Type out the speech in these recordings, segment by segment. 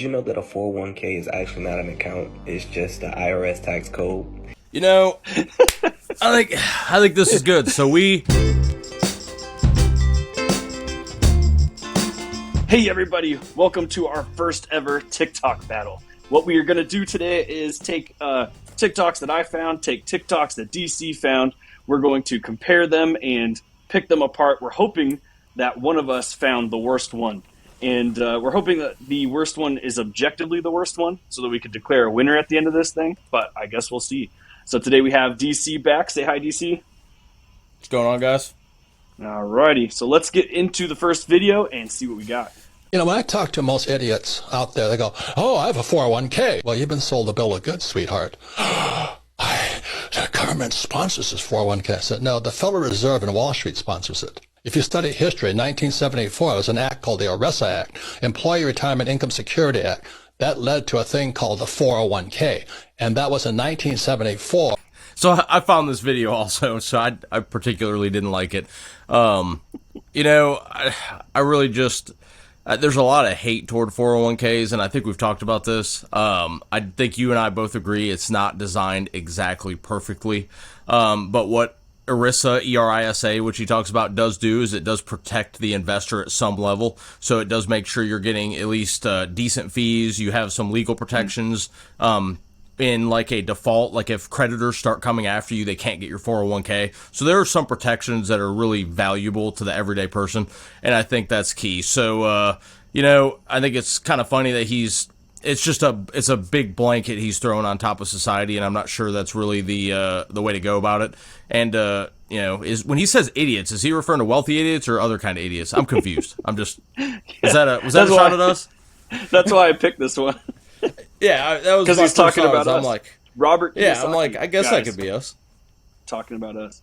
Did you know that a 401k is actually not an account? It's just the IRS tax code. You know, I think this is good. So Hey everybody, welcome to our first ever TikTok battle. What we are going to do today is take TikToks that I found, take TikToks that DC found. We're going to compare them and pick them apart. We're hoping that one of us found the worst one. And we're hoping that the worst one is objectively the worst one so that we could declare a winner at the end of this thing. But I guess we'll see. So today we have DC back. Say hi, DC. what's going on, guys? Alrighty, so let's get into the first video and see what we got. You know, when I talk to most idiots out there, they go, oh, I have a 401k. Well, you've been sold a bill of goods, sweetheart. The government sponsors this 401k. I said, no, the Federal Reserve and Wall Street sponsors it. If you study history, in 1974, there was an act called the ERISA Act, Employee Retirement Income Security Act. That led to a thing called the 401k, and that was in 1974. So I found this video also, so I particularly didn't like it. You know, I really just... there's a lot of hate toward 401ks, and I think we've talked about this. I think you and I both agree it's not designed exactly perfectly. But what ERISA, E-R-I-S-A, which he talks about, does do is it does protect the investor at some level. So it does make sure you're getting at least decent fees. You have some legal protections. In like a default, like if creditors start coming after you, they can't get your 401k. So there are some protections that are really valuable to the everyday person, and I think that's key. So, you know, I think it's kind of funny that it's a big blanket he's throwing on top of society, and I'm not sure that's really the way to go about it. And, you know, when he says idiots, is he referring to wealthy idiots or other kind of idiots? I'm confused. Was that a shot at us? That's why I picked this one. Yeah, that was because he's talking about us. I'm like, Robert. Yeah, I'm like, I guess guys, that could be us. Talking about us.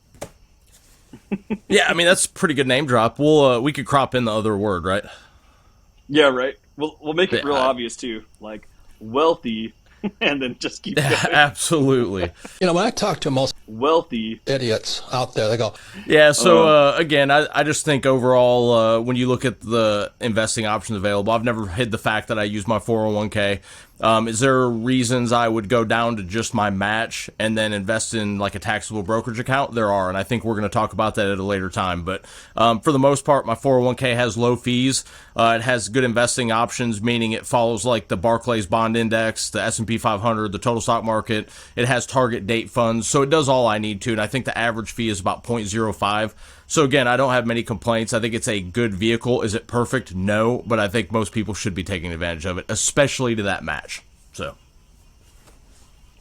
Yeah, I mean that's a pretty good name drop. We could crop in the other word, right? Yeah, right. We'll make it real obvious too, like wealthy, and then just keep going. Absolutely. You know, when I talk to most Wealthy idiots out there, they go, Yeah, so again, I just think overall, when you look at the investing options available, I've never hid the fact that I use my 401k. Is there reasons I would go down to just my match and then invest in like a taxable brokerage account? There are, and I think we're going to talk about that at a later time. But for the most part, my 401k has low fees. It has good investing options, meaning it follows like the Barclays Bond Index, the S&P 500, the total stock market. It has target date funds, so it does all I need to, and I think the average fee is about 0.05. So again, I don't have many complaints. I think it's a good vehicle. Is it perfect? No, but I think most people should be taking advantage of it, especially to that match. So,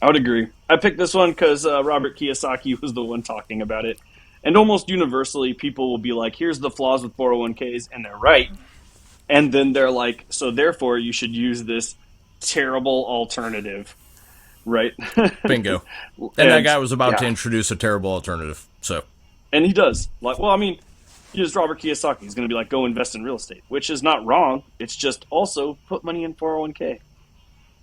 I would agree. I picked this one because Robert Kiyosaki was the one talking about it, and almost universally, people will be like, "Here's the flaws with 401ks," and they're right. And then they're like, "So therefore, you should use this terrible alternative." Right? Bingo. And that guy was about to introduce a terrible alternative. So. And he does. Like, well, I mean, here's Robert Kiyosaki. He's going to be like, go invest in real estate, which is not wrong. It's just also put money in 401k.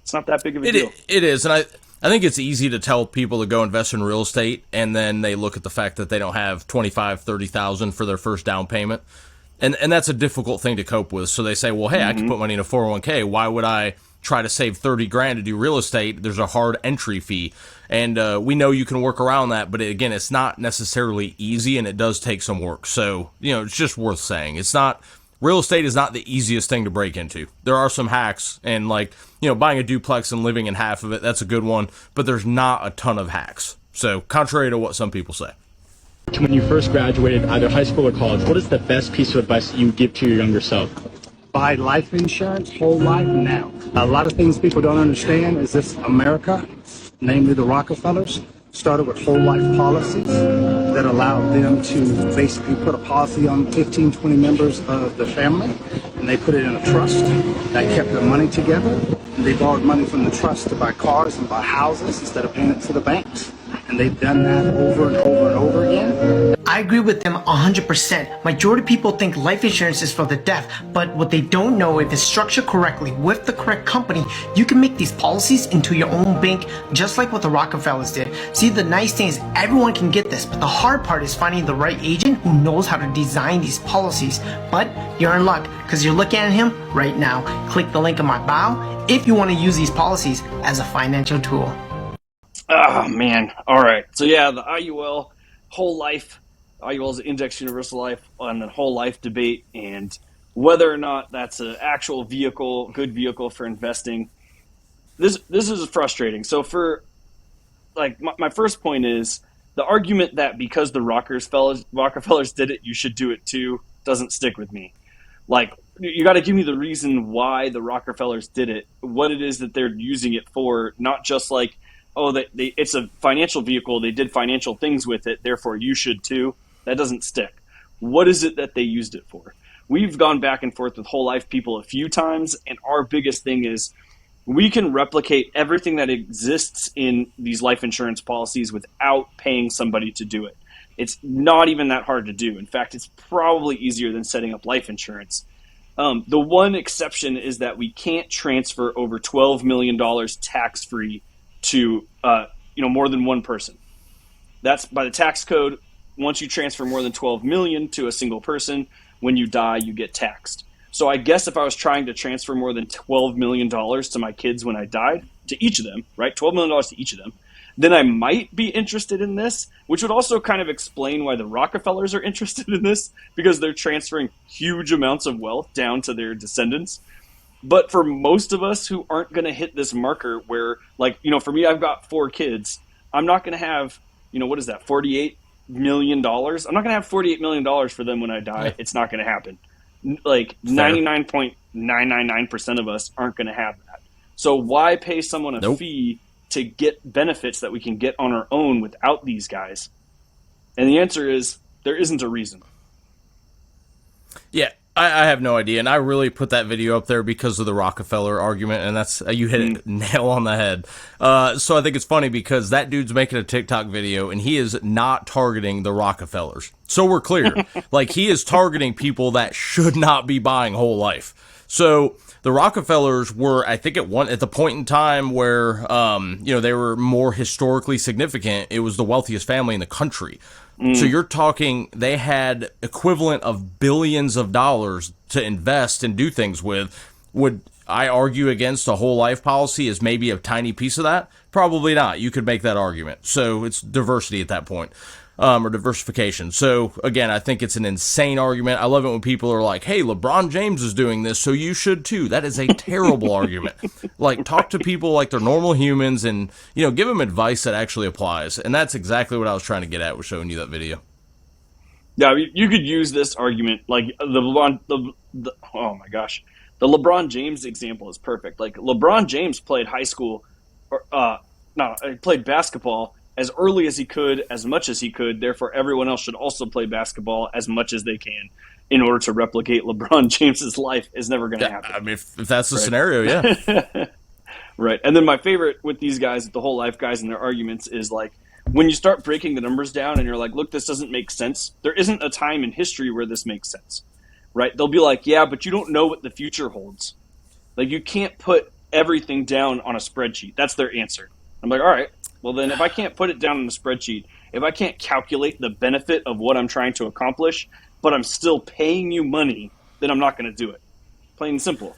It's not that big of a deal. It is. And I think it's easy to tell people to go invest in real estate, and then they look at the fact that they don't have $25,000, $30,000 for their first down payment. And that's a difficult thing to cope with. So they say, well, hey, I can put money in a 401k. Why would I try to save $30,000 to do real estate? There's a hard entry fee. And we know you can work around that, but again, it's not necessarily easy, and it does take some work. So, you know, it's just worth saying. Real estate is not the easiest thing to break into. There are some hacks, and like, you know, buying a duplex and living in half of it, that's a good one, but there's not a ton of hacks. So, contrary to what some people say. When you first graduated, either high school or college, what is the best piece of advice that you would give to your younger self? Buy life insurance, whole life now. A lot of things people don't understand is this America, namely the Rockefellers, started with whole life policies that allowed them to basically put a policy on 15, 20 members of the family, and they put it in a trust that kept their money together. And they borrowed money from the trust to buy cars and buy houses instead of paying it to the banks. And And they've done that over and over and over again. I agree with them 100%. Majority of people think life insurance is for the deaf, but what they don't know, if it's structured correctly with the correct company, you can make these policies into your own bank, just like what the Rockefellers did. See, the nice thing is everyone can get this, but the hard part is finding the right agent who knows how to design these policies. But you're in luck, because you're looking at him right now. Click the link in my bio if you want to use these policies as a financial tool. Oh, man. All right. So, yeah, the IUL whole life, IUL's Index Universal Life on the whole life debate, and whether or not that's an actual vehicle, good vehicle for investing. This is frustrating. So for, like, my first point is the argument that because the Rockefellers did it, you should do it too, doesn't stick with me. Like, you got to give me the reason why the Rockefellers did it, what it is that they're using it for, not just like, oh, it's a financial vehicle, they did financial things with it, therefore you should too. That doesn't stick. What is it that they used it for? We've gone back and forth with whole life people a few times, and our biggest thing is we can replicate everything that exists in these life insurance policies without paying somebody to do it. It's not even that hard to do. In fact, it's probably easier than setting up life insurance. The one exception is that we can't transfer over $12 million tax-free to more than one person. That's by the tax code. Once you transfer more than 12 million to a single person, when you die, you get taxed. So I guess if I was trying to transfer more than $12 million to my kids when I died, to each of them, right? $12 million to each of them, then I might be interested in this, which would also kind of explain why the Rockefellers are interested in this, because they're transferring huge amounts of wealth down to their descendants. But for most of us who aren't going to hit this marker where, like, for me, I've got 4 kids. I'm not going to have, what is that, $48 million? I'm not going to have $48 million for them when I die. Yeah. It's not going to happen. Like, 99.999% of us aren't going to have that. So why pay someone a fee to get benefits that we can get on our own without these guys? And the answer is there isn't a reason. Yeah. I have no idea, and I really put that video up there because of the Rockefeller argument, and that's you hit it nail on the head. So I think it's funny because that dude's making a TikTok video, and he is not targeting the Rockefellers. So we're clear. Like, he is targeting people that should not be buying whole life. So the Rockefellers were, I think, at the point in time where they were more historically significant. It was the wealthiest family in the country. So you're talking, they had equivalent of billions of dollars to invest and do things with. Would I argue against a whole life policy as maybe a tiny piece of that? Probably not. You could make that argument. So it's diversity at that point, or diversification. So again, I think it's an insane argument. I love it when people are like, hey, LeBron James is doing this, so you should too. That is a terrible argument. Like, talk to people like they're normal humans and, give them advice that actually applies. And that's exactly what I was trying to get at with showing you that video. Yeah, you could use this argument, like oh my gosh. The LeBron James example is perfect. Like, LeBron James played played basketball as early as he could, as much as he could. Therefore, everyone else should also play basketball as much as they can in order to replicate LeBron James's life. Is never going to happen. I mean, if that's the scenario, yeah. Right. And then my favorite with these guys, the whole life guys and their arguments, is like, when you start breaking the numbers down and you're like, look, this doesn't make sense. There isn't a time in history where this makes sense, right? They'll be like, yeah, but you don't know what the future holds. Like, you can't put everything down on a spreadsheet. That's their answer. I'm like, all right. Well, then if I can't put it down on a spreadsheet, if I can't calculate the benefit of what I'm trying to accomplish, but I'm still paying you money, then I'm not going to do it. Plain and simple.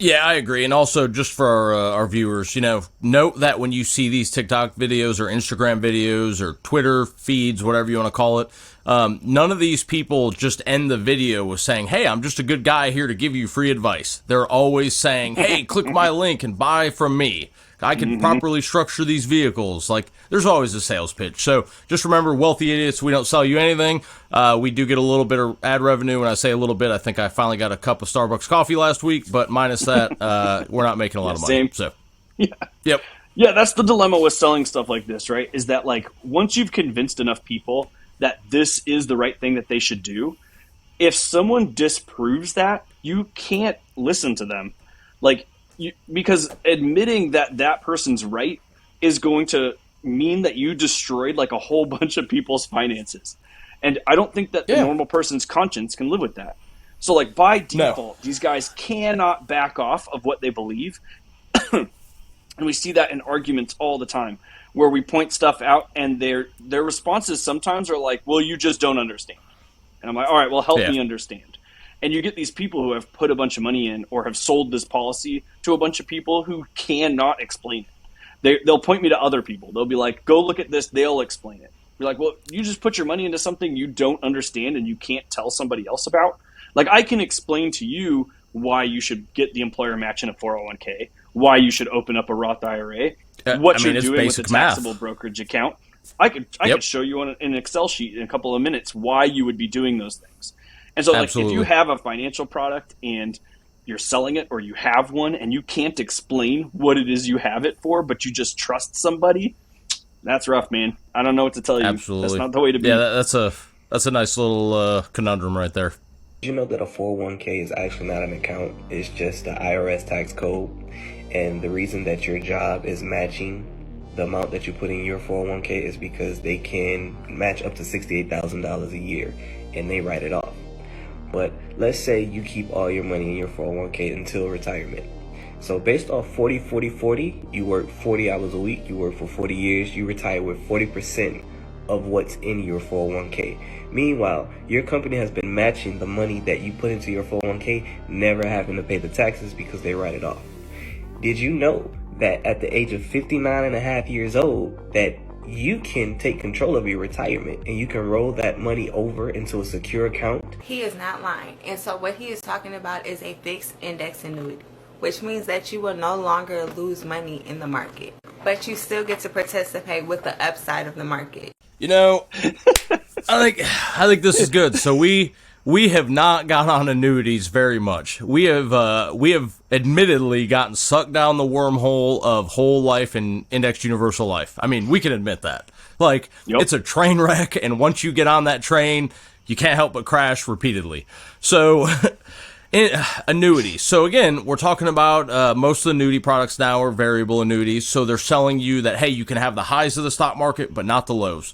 Yeah, I agree. And also, just for our viewers, note that when you see these TikTok videos or Instagram videos or Twitter feeds, whatever you want to call it, none of these people just end the video with saying, hey, I'm just a good guy here to give you free advice. They're always saying, hey, click my link and buy from me. I can properly structure these vehicles. Like, there's always a sales pitch. So just remember, wealthy idiots, we don't sell you anything. We do get a little bit of ad revenue. When I say a little bit, I think I finally got a cup of Starbucks coffee last week, but minus that, we're not making a lot of money. Same. So, yeah. Yep. Yeah, that's the dilemma with selling stuff like this, right? Is that, like, once you've convinced enough people that this is the right thing that they should do, if someone disproves that, you can't listen to them. Like, because admitting that that person's right is going to mean that you destroyed like a whole bunch of people's finances. And I don't think that the normal person's conscience can live with that. So like by default, these guys cannot back off of what they believe. And we see that in arguments all the time where we point stuff out and their responses sometimes are like, well, you just don't understand. And I'm like, all right, well, help me understand. And you get these people who have put a bunch of money in or have sold this policy to a bunch of people who cannot explain it. They'll point me to other people. They'll be like, go look at this. They'll explain it. You're like, well, you just put your money into something you don't understand and you can't tell somebody else about. Like, I can explain to you why you should get the employer match in a 401k, why you should open up a Roth IRA, what you're doing with a taxable brokerage account. I could show you on an Excel sheet in a couple of minutes why you would be doing those things. And so like, if you have a financial product and you're selling it or you have one and you can't explain what it is you have it for, but you just trust somebody, that's rough, man. I don't know what to tell you. Absolutely. That's not the way to be. Yeah, that's a nice little conundrum right there. Did you know that a 401k is actually not an account? It's just the IRS tax code. And the reason that your job is matching the amount that you put in your 401k is because they can match up to $68,000 a year and they write it off. But let's say you keep all your money in your 401k until retirement. So based off 40-40-40, you work 40 hours a week, you work for 40 years, you retire with 40% of what's in your 401k. Meanwhile, your company has been matching the money that you put into your 401k, never having to pay the taxes because they write it off. Did you know that at the age of 59 and a half years old, that you can take control of your retirement and you can roll that money over into a secure account? He is not lying. And so what he is talking about is a fixed index annuity, which means that you will no longer lose money in the market, but you still get to participate with the upside of the market. You know, I think this is good. So we have not got on annuities very much. We have admittedly gotten sucked down the wormhole of whole life and indexed universal life. I mean, we can admit that. Like, It's a train wreck, and once you get on that train, you can't help but crash repeatedly. So annuities. So again, we're talking about most of the annuity products now are variable annuities. So they're selling you that, hey, you can have the highs of the stock market, but not the lows.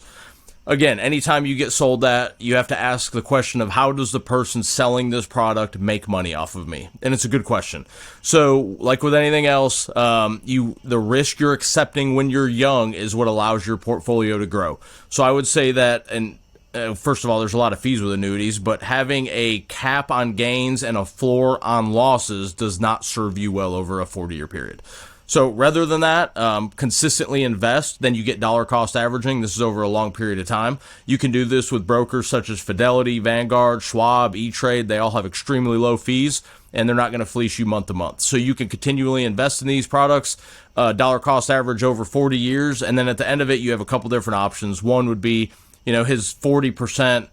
Again, anytime you get sold that, you have to ask the question of how does the person selling this product make money off of me? And it's a good question. So, like with anything else, the risk you're accepting when you're young is what allows your portfolio to grow. So I would say that, and first of all, there's a lot of fees with annuities, but having a cap on gains and a floor on losses does not serve you well over a 40-year period. So rather than that, consistently invest, then you get dollar cost averaging. This is over a long period of time. You can do this with brokers such as Fidelity, Vanguard, Schwab, E-Trade. They all have extremely low fees, and they're not going to fleece you month to month. So you can continually invest in these products, dollar cost average over 40 years, and then at the end of it, you have a couple different options. One would be, his 40%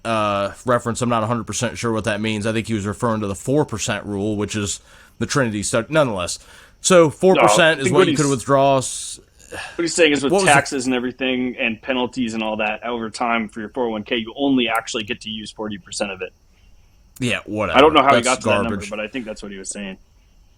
reference. I'm not 100% sure what that means. I think he was referring to the 4% rule, which is the Trinity study. Nonetheless, so 4% is what you could withdraw. What he's saying is with taxes and everything and penalties and all that over time for your 401k, you only actually get to use 40% of it. Yeah, whatever. I don't know how he got to that number, but I think that's what he was saying.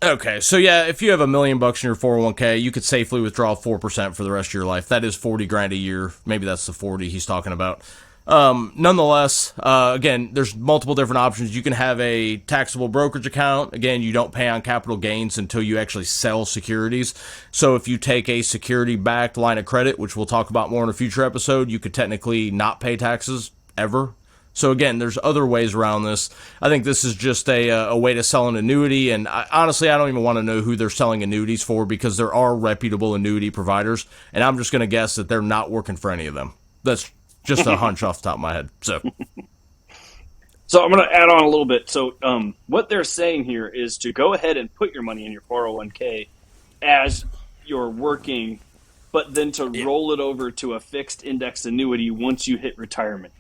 Okay, so yeah, if you have $1 million in your 401k, you could safely withdraw 4% for the rest of your life. That is $40,000 a year. Maybe that's the 40 he's talking about. Nonetheless, again, there's multiple different options. You can have a taxable brokerage account. Again, you don't pay on capital gains until you actually sell securities. So if you take a security-backed line of credit, which we'll talk about more in a future episode, you could technically not pay taxes ever. So again, there's other ways around this. I think this is just a way to sell an annuity, and honestly, I don't even want to know who they're selling annuities for because there are reputable annuity providers, and I'm just going to guess that they're not working for any of them. That's just a hunch off the top of my head. So I'm going to add on a little bit. So what they're saying here is to go ahead and put your money in your 401k as you're working, but then to roll it over to a fixed index annuity once you hit retirement.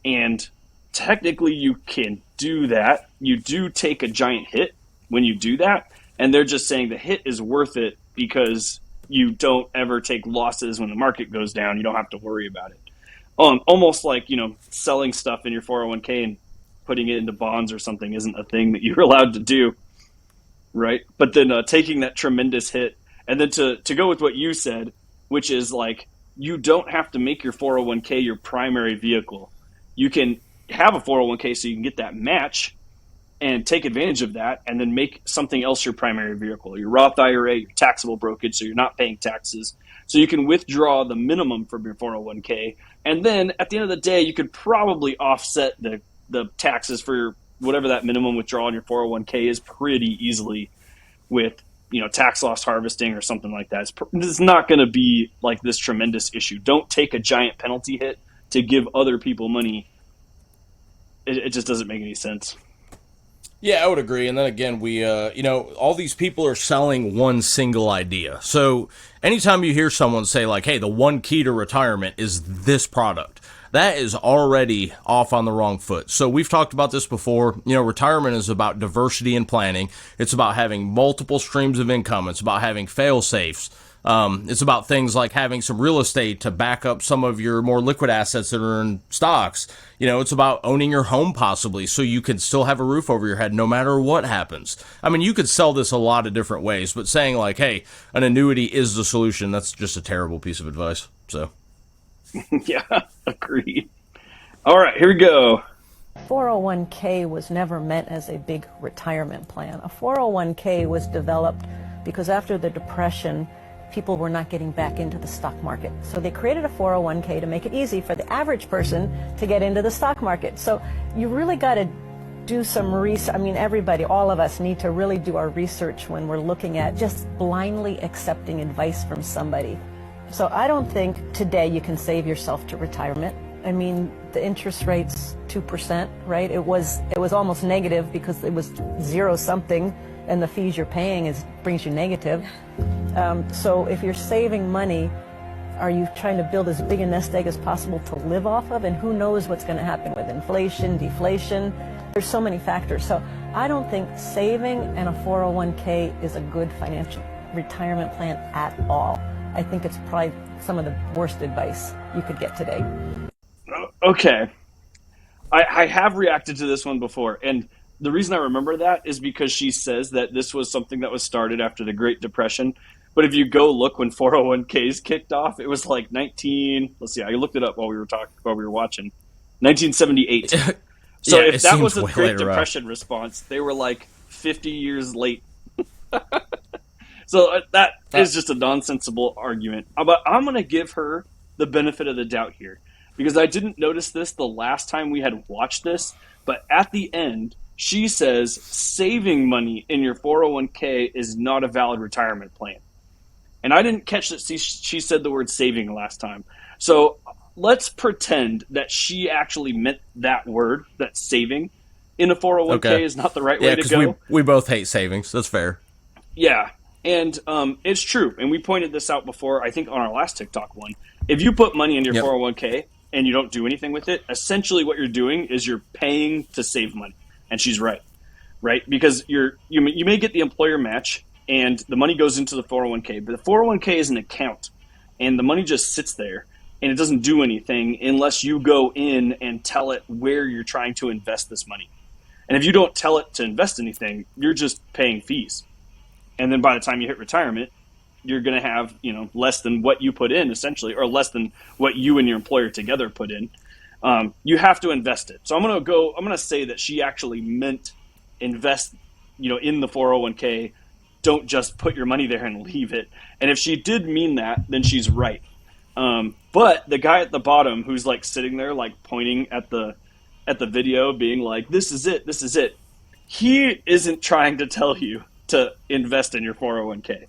And technically you can do that. You do take a giant hit when you do that. And they're just saying the hit is worth it because you don't ever take losses when the market goes down. You don't have to worry about it. Almost like, selling stuff in your 401k and putting it into bonds or something isn't a thing that you're allowed to do, right? But then taking that tremendous hit and then to go with what you said, which is like you don't have to make your 401k your primary vehicle. You can have a 401k so you can get that match and take advantage of that, and then make something else your primary vehicle, your Roth IRA, your taxable brokerage, so you're not paying taxes. So you can withdraw the minimum from your 401k, and then at the end of the day, you could probably offset the taxes for whatever that minimum withdrawal in your 401k is pretty easily with, you know, tax loss harvesting or something like that. It's not going to be like this tremendous issue. Don't take a giant penalty hit to give other people money. It just doesn't make any sense. Yeah, I would agree. And then again, we, all these people are selling one single idea. So anytime you hear someone say like, hey, the one key to retirement is this product, that is already off on the wrong foot. So we've talked about this before. You know, retirement is about diversity in planning. It's about having multiple streams of income. It's about having fail safes. It's about things like having some real estate to back up some of your more liquid assets that are in stocks. You know, it's about owning your home possibly so you can still have a roof over your head no matter what happens. I mean, you could sell this a lot of different ways, but saying like, hey, an annuity is the solution, that's just a terrible piece of advice. So, yeah, agreed. All right, here we go. 401k was never meant as a big retirement plan. A 401k was developed because after the Depression, people were not getting back into the stock market. So they created a 401k to make it easy for the average person to get into the stock market. So you really got to do some research. I mean, everybody, all of us need to really do our research when we're looking at just blindly accepting advice from somebody. So I don't think today you can save yourself to retirement. I mean, the interest rate's 2%, right? It was almost negative because it was zero something, and the fees you're paying brings you negative. So if you're saving money, are you trying to build as big a nest egg as possible to live off of? And who knows what's going to happen with inflation, deflation? There's so many factors. So I don't think saving and a 401k is a good financial retirement plan at all. I think it's probably some of the worst advice you could get today. Okay. I have reacted to this one before, and the reason I remember that is because she says that this was something that was started after the Great Depression. But if you go look when 401ks kicked off, it was like let's see, I looked it up while we were watching, 1978. So yeah, if that was a way Great later Depression response, they were like 50 years late. So that is just a nonsensical argument. But I'm going to give her the benefit of the doubt here, because I didn't notice this the last time we had watched this, but at the end, she says saving money in your 401k is not a valid retirement plan. And I didn't catch that she said the word saving last time. So let's pretend that she actually meant that word, that saving in a 401k is not the right way to go. We both hate savings. That's fair. Yeah. And it's true. And we pointed this out before, I think on our last TikTok one. If you put money in your 401k and you don't do anything with it, essentially what you're doing is you're paying to save money. And she's right? Because you may get the employer match and the money goes into the 401k, but the 401k is an account and the money just sits there and it doesn't do anything unless you go in and tell it where you're trying to invest this money. And if you don't tell it to invest anything, you're just paying fees. And then by the time you hit retirement, you're going to have, less than what you put in essentially, or less than what you and your employer together put in. You have to invest it. So I'm going to say that she actually meant invest, in the 401k. Don't just put your money there and leave it. And if she did mean that, then she's right. But the guy at the bottom who's like sitting there, like pointing at the video being like, this is it. He isn't trying to tell you to invest in your 401k,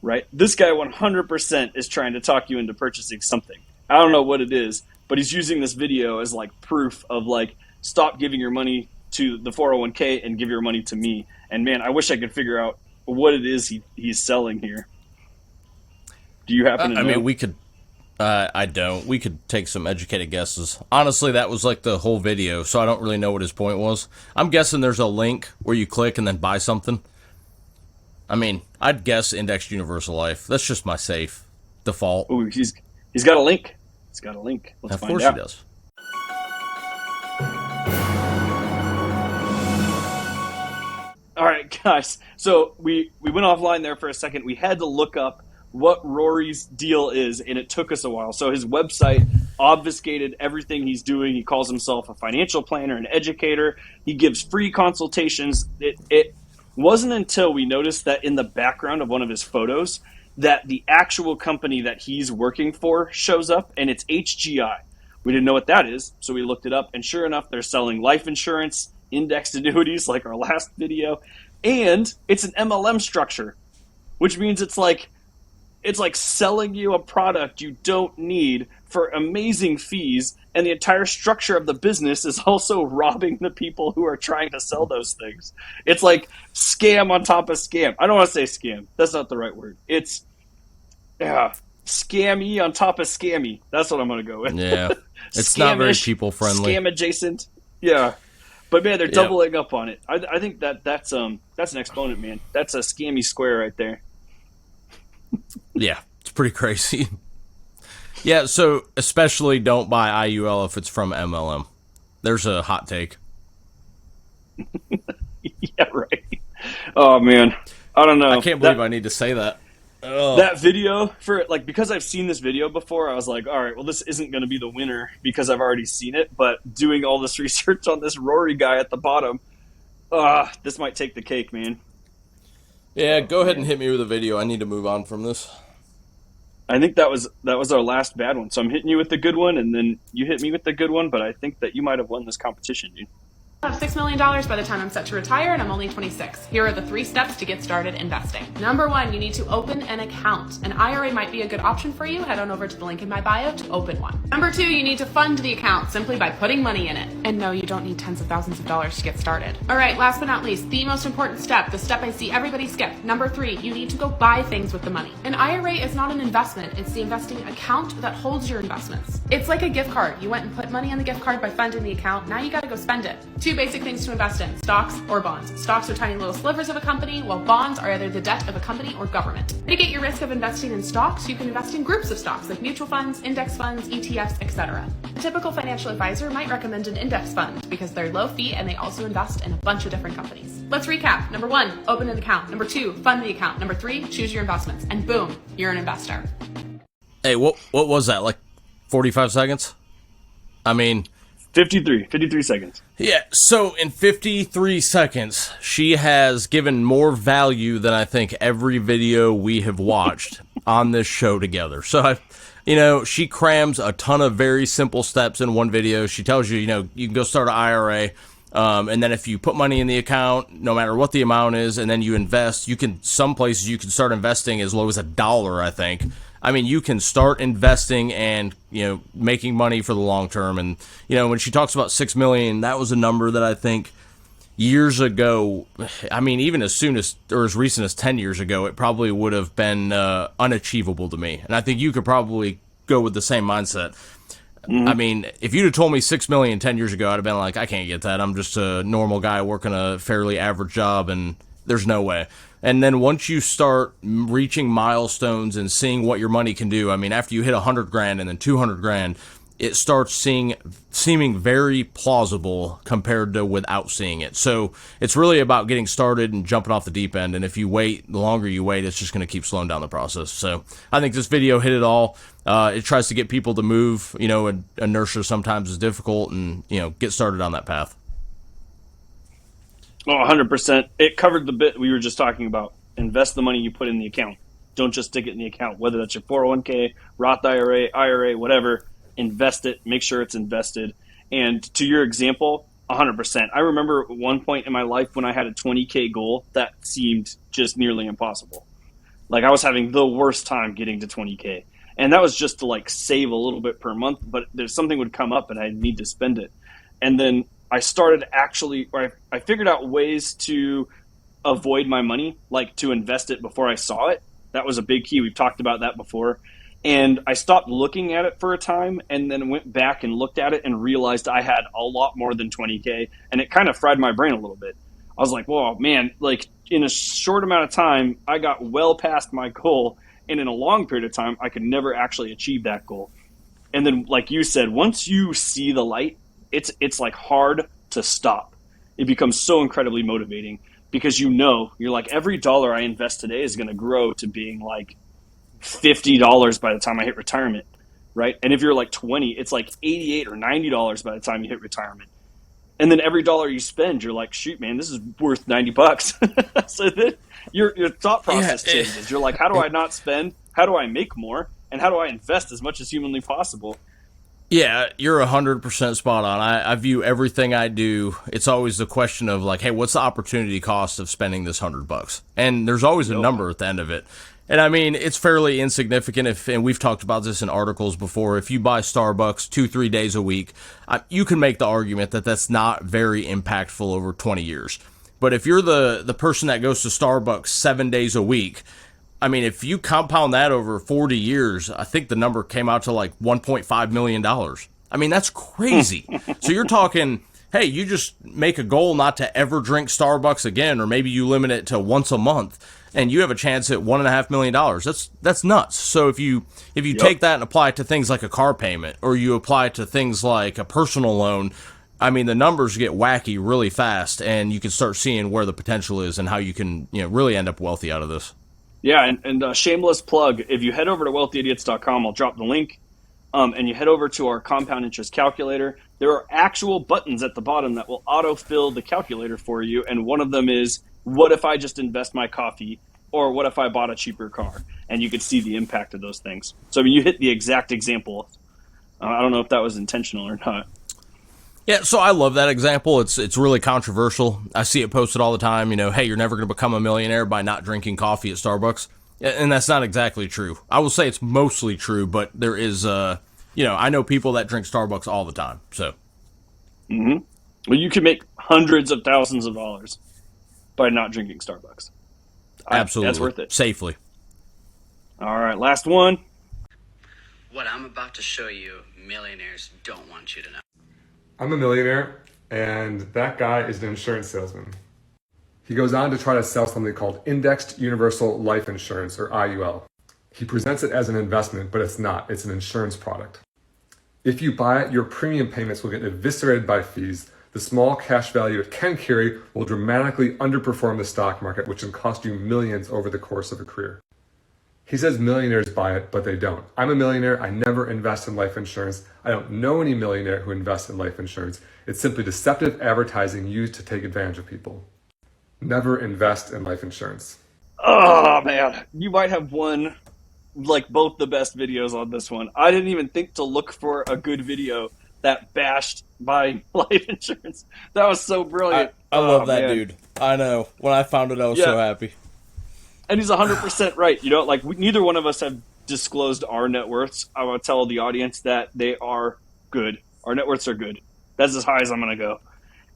right? This guy 100% is trying to talk you into purchasing something. I don't know what it is, but he's using this video as like proof of like, stop giving your money to the 401k and give your money to me. And man, I wish I could figure out what it is he's selling here. Do you happen to know? I mean, we could, I don't. We could take some educated guesses. Honestly, that was like the whole video, so I don't really know what his point was. I'm guessing there's a link where you click and then buy something. I mean, I'd guess Indexed Universal Life. That's just my safe default. Ooh, he's got a link. He's got a link. Let's find out. Of course he does. All right, guys. So we went offline there for a second. We had to look up what Rory's deal is, and it took us a while. So his website obfuscated everything he's doing. He calls himself a financial planner and educator. He gives free consultations. It wasn't until we noticed that in the background of one of his photos that the actual company that he's working for shows up, and it's HGI. We didn't know what that is, so we looked it up, and sure enough, they're selling life insurance, indexed annuities like our last video, and it's an MLM structure, which means it's like selling you a product you don't need for amazing fees, and the entire structure of the business is also robbing the people who are trying to sell those things. It's like scam on top of scam. I don't want to say scam. That's not the right word. It's scammy on top of scammy. That's what I'm going to go with. Yeah. It's not very people friendly. Scam adjacent. Yeah. But man, they're doubling up on it. I think that's an exponent, man. That's a scammy square right there. Yeah, it's pretty crazy. Yeah, so especially don't buy IUL if it's from MLM. There's a hot take. Yeah, right. Oh man, I don't know. I can't believe I need to say that. Ugh. That video, because I've seen this video before, I was like, all right, well, this isn't going to be the winner because I've already seen it. But doing all this research on this Rory guy at the bottom, this might take the cake, man. Yeah, go ahead and hit me with a video. I need to move on from this. I think that was our last bad one. So I'm hitting you with the good one, and then you hit me with the good one. But I think that you might have won this competition, dude. I have $6 million by the time I'm set to retire, and I'm only 26. Here are the 3 steps to get started investing. Number 1, you need to open an account. An IRA might be a good option for you. Head on over to the link in my bio to open one. Number 2, you need to fund the account simply by putting money in it. And no, you don't need tens of thousands of dollars to get started. All right, last but not least, the most important step, the step I see everybody skip. Number 3, you need to go buy things with the money. An IRA is not an investment. It's the investing account that holds your investments. It's like a gift card. You went and put money on the gift card by funding the account. Now you got to go spend it. 2 basic things to invest in: stocks or bonds. Stocks are tiny little slivers of a company, while bonds are either the debt of a company or government. To mitigate your risk of investing in stocks, you can invest in groups of stocks like mutual funds, index funds, ETFs, etc. A typical financial advisor might recommend an index fund because they're low fee and they also invest in a bunch of different companies. Let's recap. Number 1, open an account. Number 2, fund the account. Number 3, choose your investments. And boom, you're an investor. Hey, what was that, like 45 seconds? I mean... 53 seconds. Yeah, so in 53 seconds, she has given more value than I think every video we have watched on this show together. So, she crams a ton of very simple steps in one video. She tells you, you can go start an IRA, and then if you put money in the account, no matter what the amount is, and then you invest, some places you can start investing as low as $1, I think. I mean, you can start investing and, making money for the long term. And, when she talks about 6 million, that was a number that I think years ago, I mean, even as recent as 10 years ago, it probably would have been unachievable to me. And I think you could probably go with the same mindset. Mm-hmm. I mean, if you'd have told me 6 million 10 years ago, I'd have been like, I can't get that. I'm just a normal guy working a fairly average job, and there's no way. And then once you start reaching milestones and seeing what your money can do, I mean, after you hit $100,000 and then $200,000, it starts seeming very plausible compared to without seeing it. So it's really about getting started and jumping off the deep end. And if you wait, the longer you wait, it's just going to keep slowing down the process. So I think this video hit it all. It tries to get people to move. Inertia sometimes is difficult, and get started on that path. Oh, 100%. It covered the bit we were just talking about. Invest the money you put in the account. Don't just stick it in the account, whether that's your 401k, Roth IRA, whatever. Invest it. Make sure it's invested. And to your example, 100%. I remember at one point in my life when I had a 20K goal that seemed just nearly impossible. Like I was having the worst time getting to 20K. And that was just to save a little bit per month, but there's something would come up and I'd need to spend it. And then I started I figured out ways to avoid my money, to invest it before I saw it. That was a big key. We've talked about that before. And I stopped looking at it for a time and then went back and looked at it and realized I had a lot more than 20K. And it kind of fried my brain a little bit. I was like, whoa, man, in a short amount of time, I got well past my goal. And in a long period of time, I could never actually achieve that goal. And then, like you said, once you see the light, it's hard to stop. It becomes so incredibly motivating because you're like, every dollar I invest today is going to grow to being $50 by the time I hit retirement, right? And if you're like 20, it's like $88 or $90 by the time you hit retirement. And then every dollar you spend, you're like, shoot, man, this is worth $90. So then your thought process changes. You're like, how do I not spend? How do I make more? And how do I invest as much as humanly possible? Yeah, you're 100% spot on. I view everything I do. It's always the question of like, hey, what's the opportunity cost of spending this $100? And there's always a number at the end of it. And I mean, it's fairly insignificant and we've talked about this in articles before. If you buy Starbucks 2-3 days a week, you can make the argument that that's not very impactful over 20 years. But if you're the person that goes to Starbucks 7 days a week, I mean, if you compound that over 40 years, I think the number came out to like $1.5 million. I mean, that's crazy. So you're talking, hey, you just make a goal not to ever drink Starbucks again, or maybe you limit it to once a month, and you have a chance at $1.5 million. That's nuts. So if you take that and apply it to things like a car payment, or you apply it to things like a personal loan, I mean, the numbers get wacky really fast, and you can start seeing where the potential is and how you can, really end up wealthy out of this. Yeah, and shameless plug, if you head over to wealthyidiots.com, I'll drop the link, and you head over to our compound interest calculator, there are actual buttons at the bottom that will autofill the calculator for you, and one of them is, what if I just invest my coffee, or what if I bought a cheaper car? And you can see the impact of those things. So I mean, you hit the exact example. I don't know if that was intentional or not. Yeah, so I love that example. It's really controversial. I see it posted all the time, hey, you're never going to become a millionaire by not drinking coffee at Starbucks. And that's not exactly true. I will say it's mostly true, but there is, I know people that drink Starbucks all the time, so. Well, you can make hundreds of thousands of dollars by not drinking Starbucks. Absolutely. That's worth it. Safely. All right, last one. What I'm about to show you, millionaires don't want you to know. I'm a millionaire, and that guy is an insurance salesman. He goes on to try to sell something called Indexed Universal Life Insurance, or IUL. He presents it as an investment, but it's not. It's an insurance product. If you buy it, your premium payments will get eviscerated by fees. The small cash value it can carry will dramatically underperform the stock market, which can cost you millions over the course of a career. He says millionaires buy it, but they don't. I'm a millionaire. I never invest in life insurance. I don't know any millionaire who invests in life insurance. It's simply deceptive advertising used to take advantage of people. Never invest in life insurance. Oh, man. You might have won, both the best videos on this one. I didn't even think to look for a good video that bashed buying life insurance. That was so brilliant. I love that, man. Dude. I know. When I found it, I was so happy. And he's 100% right. Neither one of us have disclosed our net worths. I want to tell the audience that they are good. Our net worths are good. That's as high as I'm going to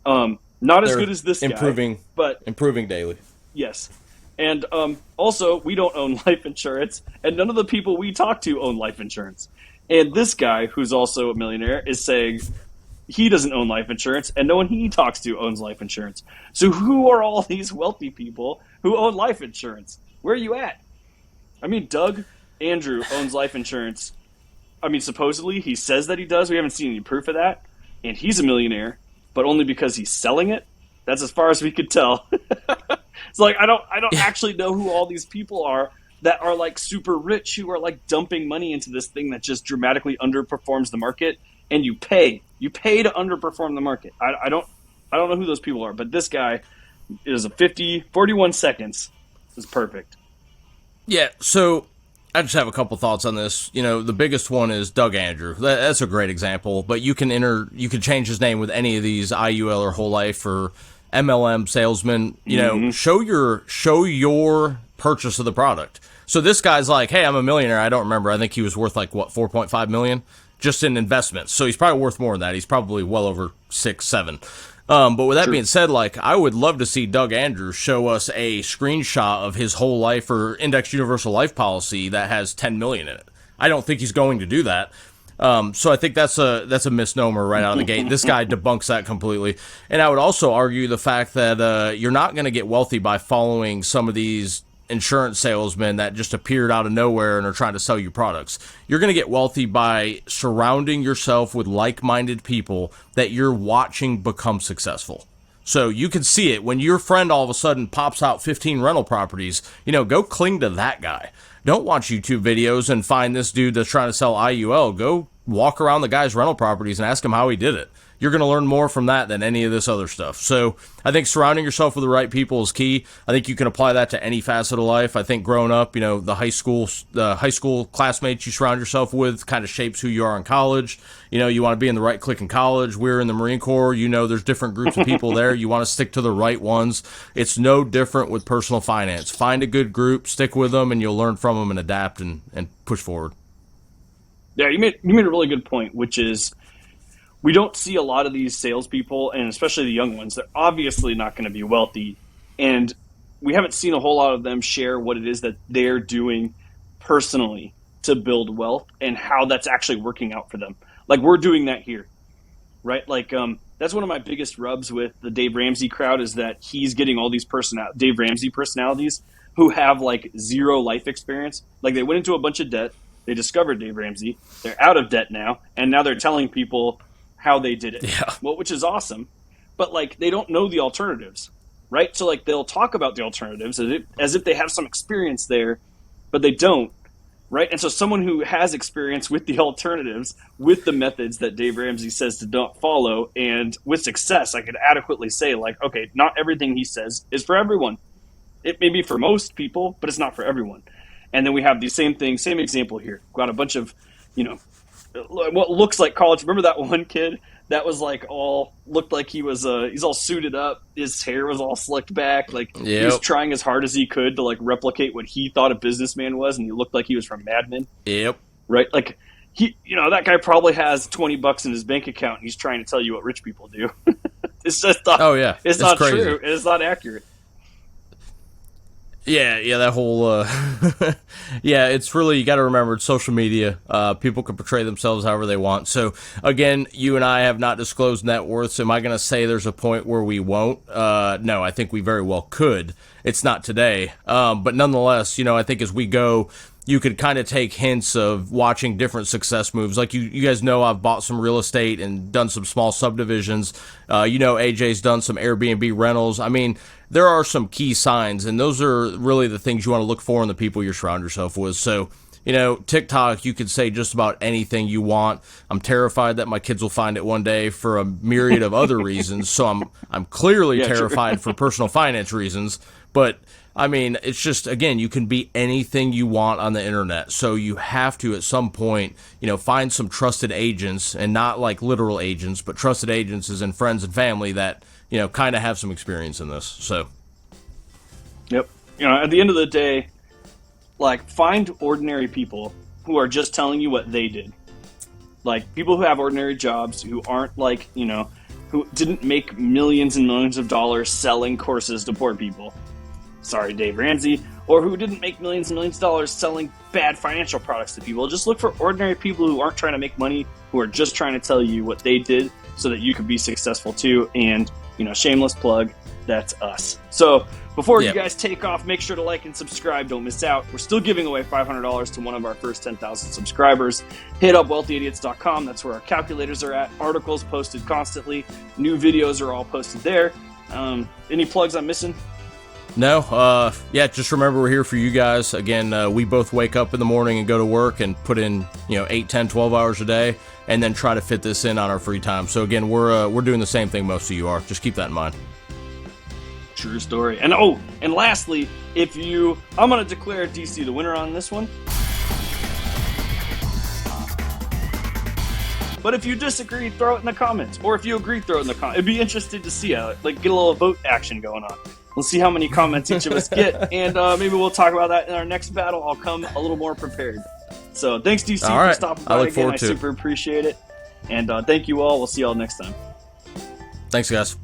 go. Not as good as this guy, but improving daily. Yes. And also, we don't own life insurance, and none of the people we talk to own life insurance. And this guy, who's also a millionaire, is saying he doesn't own life insurance, and no one he talks to owns life insurance. So who are all these wealthy people who own life insurance? Where are you at? I mean, Doug Andrew owns life insurance. I mean, supposedly he says that he does. We haven't seen any proof of that. And he's a millionaire, but only because he's selling it. That's as far as we could tell. It's like I don't actually know who all these people are that are super rich, who are dumping money into this thing that just dramatically underperforms the market. And you pay to underperform the market. I don't know who those people are, but this guy is 41 seconds is perfect. Yeah, so I just have a couple thoughts on this. The biggest one is Doug Andrew. That's a great example, but you can change his name with any of these IUL or whole life or MLM salesman. Show your purchase of the product. So this guy's like, hey, I'm a millionaire. I don't remember. I think he was worth $4.5 million. Just in investments. So he's probably worth more than that. He's probably well over 6-7. But with that being said, I would love to see Doug Andrews show us a screenshot of his whole life or indexed universal life policy that has 10 million in it. I don't think he's going to do that. So I think that's a misnomer right out of the gate. This guy debunks that completely. And I would also argue the fact that you're not going to get wealthy by following some of these insurance salesmen that just appeared out of nowhere and are trying to sell you products. You're going to get wealthy by surrounding yourself with like-minded people that you're watching become successful. So you can see it when your friend all of a sudden pops out 15 rental properties, go cling to that guy. don't watch YouTube videos and find this dude that's trying to sell IUL. Go walk around the guy's rental properties and ask him how he did it. You're going to learn more from that than any of this other stuff. So I think surrounding yourself with the right people is key. I think you can apply that to any facet of life. I think growing up, you know, the high school classmates you surround yourself with kind of shapes who you are in college. You know, you want to be in the right clique in college. We're in the Marine Corps. You know, there's different groups of people there. You want to stick to the right ones. It's no different with personal finance. Find a good group, stick with them, and you'll learn from them and adapt and push forward. Yeah, you made a really good point, which is we don't see a lot of these salespeople, and especially the young ones. They're obviously not going to be wealthy, and we haven't seen a whole lot of them share what it is that they're doing personally to build wealth and how that's actually working out for them. Like we're doing that here, right? Like that's one of my biggest rubs with the Dave Ramsey crowd is that he's getting all these Dave Ramsey personalities who have like zero life experience. Like they went into a bunch of debt. They discovered Dave Ramsey. They're out of debt now, and now they're telling people how they did it. Yeah. Well, which is awesome, but like they don't know the alternatives, right? So like they'll talk about the alternatives as if they have some experience there, but they don't, right? And so someone who has experience with the alternatives, with the methods that Dave Ramsey says to not follow, and with success, I could adequately say like, okay, not everything he says is for everyone. It may be for most people, but it's not for everyone. And then we have the same thing, same example here. We've got a bunch of, you know, what looks like college. Remember that one kid that was like looked like he was he's all suited up. His hair was all slicked back. Like he was trying as hard as he could to like replicate what he thought a businessman was, and he looked like he was from Mad Men. Yep. Right? Like that guy probably has $20 in his bank account, and he's trying to tell you what rich people do. It's just not. Oh yeah, it's not crazy. true. It's not accurate. Yeah, that whole, yeah, it's really, you got to remember, it's social media. People can portray themselves however they want. So, again, you and I have not disclosed net worths. Am I going to say there's a point where we won't? No, I think we very well could. It's not today. But nonetheless, I think as we go, you could kind of take hints of watching different success moves. Like you guys know, I've bought some real estate and done some small subdivisions. AJ's done some Airbnb rentals. I mean, there are some key signs, and those are really the things you want to look for in the people you surround yourself with. So, TikTok, you could say just about anything you want. I'm terrified that my kids will find it one day for a myriad of other reasons. So I'm clearly terrified for personal finance reasons. But I mean, it's just, again, you can be anything you want on the internet. So you have to, at some point, find some trusted agents, and not like literal agents, but trusted agents as in friends and family that, kind of have some experience in this. So. Yep. At the end of the day, like, find ordinary people who are just telling you what they did. Like, people who have ordinary jobs, who aren't like, who didn't make millions and millions of dollars selling courses to poor people. Sorry, Dave Ramsey. Or who didn't make millions and millions of dollars selling bad financial products to people. Just look for ordinary people who aren't trying to make money, who are just trying to tell you what they did so that you could be successful too. And, shameless plug, that's us. So before you guys take off, make sure to like and subscribe. Don't miss out. We're still giving away $500 to one of our first 10,000 subscribers. Hit up wealthyidiots.com. That's where our calculators are at. Articles posted constantly. New videos are all posted there. Any plugs I'm missing? No, just remember we're here for you guys. Again, we both wake up in the morning and go to work and put in, 8, 10, 12 hours a day, and then try to fit this in on our free time. So again, we're doing the same thing most of you are. Just keep that in mind. True story. And lastly, I'm going to declare DC the winner on this one. But if you disagree, throw it in the comments. Or if you agree, throw it in the comments. It'd be interesting to see get a little vote action going on. We'll see how many comments each of us get, and maybe we'll talk about that in our next battle. I'll come a little more prepared. So thanks, DC, for stopping by again. I super appreciate it. And thank you all. We'll see you all next time. Thanks, guys.